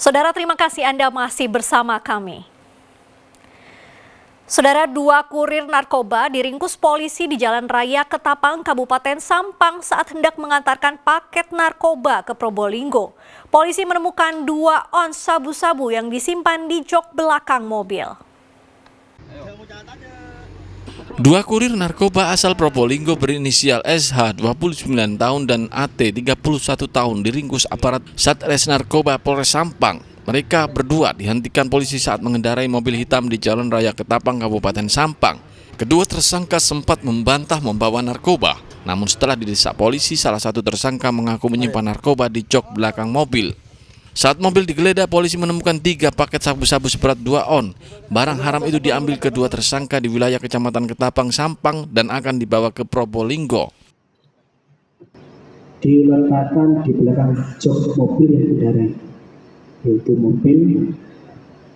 Saudara, terima kasih Anda masih bersama kami. Saudara, 2 kurir narkoba diringkus polisi di Jalan Raya Ketapang, Kabupaten Sampang saat hendak mengantarkan paket narkoba ke Probolinggo. Polisi menemukan 2 ons sabu-sabu yang disimpan di jok belakang mobil. 2 kurir narkoba asal Probolinggo berinisial SH 29 tahun dan AT 31 tahun diringkus aparat Satres Narkoba Polres Sampang. Mereka berdua dihentikan polisi saat mengendarai mobil hitam di Jalan Raya Ketapang, Kabupaten Sampang. Kedua tersangka sempat membantah membawa narkoba, namun setelah didesak polisi, salah satu tersangka mengaku menyimpan narkoba di jok belakang mobil. Saat mobil digeledah, polisi menemukan 3 paket sabu-sabu seberat 2 on. Barang haram itu diambil kedua tersangka di wilayah Kecamatan Ketapang, Sampang dan akan dibawa ke Probolinggo. Diletakkan di belakang jok mobil yang dikendarai, yaitu mobil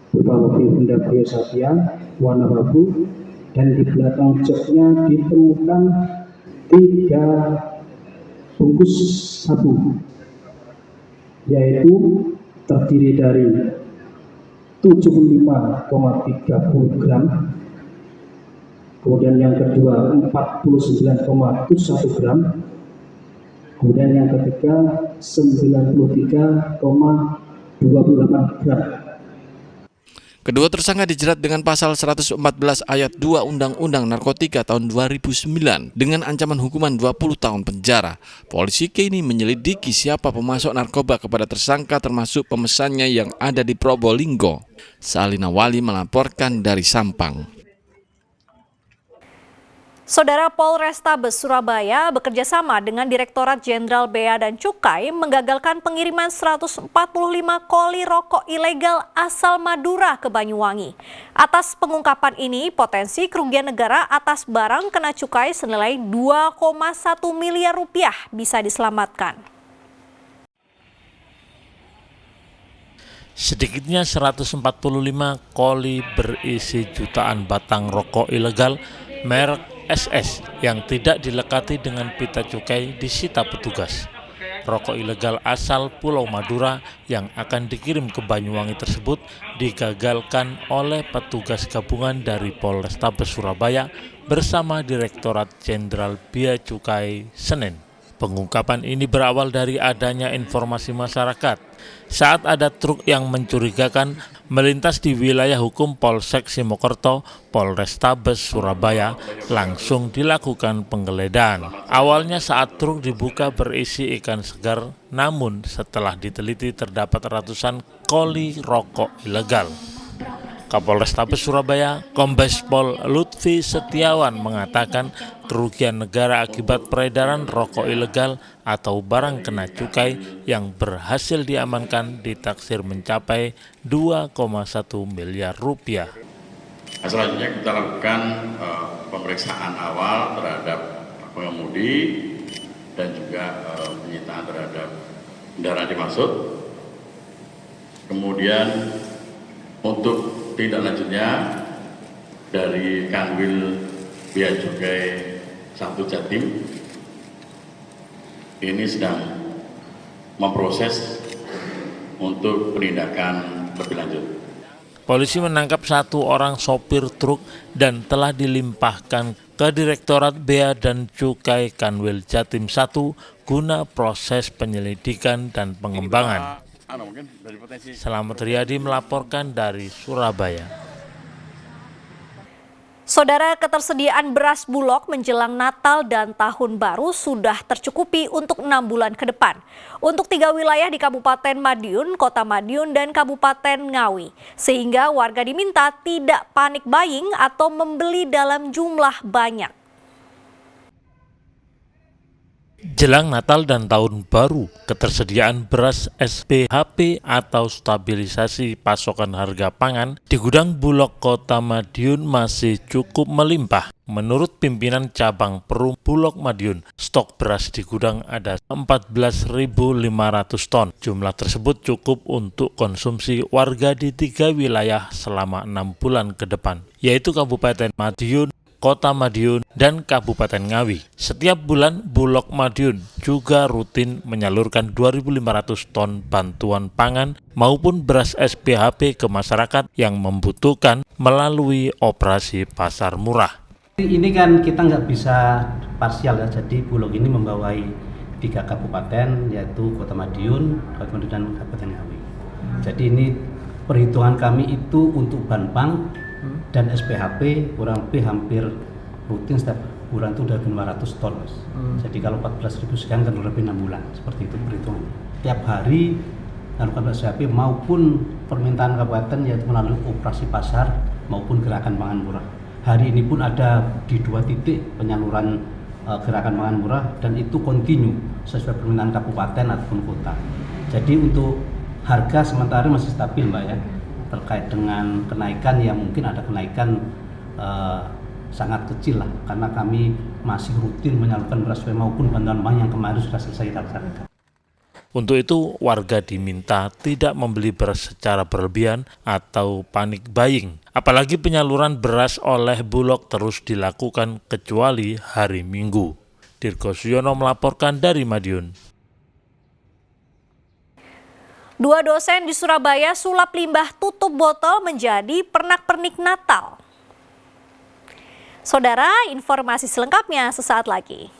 berupa mobil Honda Brio Satya warna abu, dan di belakang joknya ditemukan 3 bungkus sabu, yaitu terdiri dari 75,30 gram, kemudian yang kedua 49,1 gram, kemudian yang ketiga 93,28 gram. Kedua tersangka dijerat dengan pasal 114 ayat 2 Undang-Undang Narkotika tahun 2009 dengan ancaman hukuman 20 tahun penjara. Polisi kini menyelidiki siapa pemasok narkoba kepada tersangka termasuk pemesannya yang ada di Probolinggo. Salina Wali melaporkan dari Sampang. Saudara, Polrestabes Surabaya bekerjasama dengan Direktorat Jenderal Bea dan Cukai menggagalkan pengiriman 145 koli rokok ilegal asal Madura ke Banyuwangi. Atas pengungkapan ini, potensi kerugian negara atas barang kena cukai senilai 2,1 miliar rupiah bisa diselamatkan. Sedikitnya 145 koli berisi jutaan batang rokok ilegal merek SS yang tidak dilekati dengan pita cukai disita petugas. Rokok ilegal asal Pulau Madura yang akan dikirim ke Banyuwangi tersebut digagalkan oleh petugas gabungan dari Polrestabes Surabaya bersama Direktorat Jenderal Bea Cukai Senin. Pengungkapan ini berawal dari adanya informasi masyarakat saat ada truk yang mencurigakan melintas di wilayah hukum Polsek Simokerto, Polrestabes Surabaya, langsung dilakukan penggeledahan. Awalnya saat truk dibuka berisi ikan segar, namun setelah diteliti terdapat ratusan koli rokok ilegal. Kapolrestabes Surabaya, Kombes Pol Lutfi Setiawan mengatakan kerugian negara akibat peredaran rokok ilegal atau barang kena cukai yang berhasil diamankan ditaksir mencapai 2,1 miliar rupiah. Selanjutnya kita lakukan pemeriksaan awal terhadap pengemudi dan juga penyitaan terhadap kendaraan dimaksud. Kemudian untuk tindak lanjutnya dari Kanwil Bea Cukai 1 Jatim ini sedang memproses untuk penindakan lebih lanjut. Polisi menangkap 1 orang sopir truk dan telah dilimpahkan ke Direktorat Bea dan Cukai Kanwil Jatim 1 guna proses penyelidikan dan pengembangan. Selamat Riyadi melaporkan dari Surabaya. Saudara, ketersediaan beras Bulog menjelang Natal dan Tahun Baru sudah tercukupi untuk 6 bulan ke depan. Untuk 3 wilayah di Kabupaten Madiun, Kota Madiun, dan Kabupaten Ngawi. Sehingga warga diminta tidak panik buying atau membeli dalam jumlah banyak. Jelang Natal dan Tahun Baru, ketersediaan beras SPHP atau stabilisasi pasokan harga pangan di gudang Bulog Kota Madiun masih cukup melimpah. Menurut pimpinan cabang Perum Bulog Madiun, stok beras di gudang ada 14.500 ton. Jumlah tersebut cukup untuk konsumsi warga di 3 wilayah selama 6 bulan ke depan, yaitu Kabupaten Madiun, Kota Madiun, dan Kabupaten Ngawi. Setiap bulan Bulog Madiun juga rutin menyalurkan 2.500 ton bantuan pangan maupun beras SPHP ke masyarakat yang membutuhkan melalui operasi pasar murah. Ini kan kita nggak bisa parsial ya, jadi Bulog ini membawai 3 kabupaten yaitu Kota Madiun, Kabupaten Madiun dan Kabupaten Ngawi. Jadi ini perhitungan kami itu untuk banpang dan SPHP kurang lebih hampir rutin setiap bulan itu udah 500 ton. Jadi kalau 14.000 sekian kan lebih 6 bulan, seperti itu perhitungannya. Tiap hari melakukan SPHP maupun permintaan kabupaten yaitu melalui operasi pasar maupun gerakan pangan murah. Hari ini pun ada di 2 titik penyaluran gerakan pangan murah dan itu kontinu sesuai permintaan kabupaten ataupun kota. Jadi untuk harga sementara masih stabil Mbak ya. Terkait dengan kenaikan ya mungkin ada kenaikan sangat kecil lah karena kami masih rutin menyalurkan beras maupun bantuan pangan yang kemarin sudah selesai kita laksanakan. Untuk itu warga diminta tidak membeli beras secara berlebihan atau panik buying. Apalagi penyaluran beras oleh Bulog terus dilakukan kecuali hari Minggu. Dirgo Suyono melaporkan dari Madiun. 2 dosen di Surabaya sulap limbah tutup botol menjadi pernak-pernik Natal. Saudara, informasi selengkapnya sesaat lagi.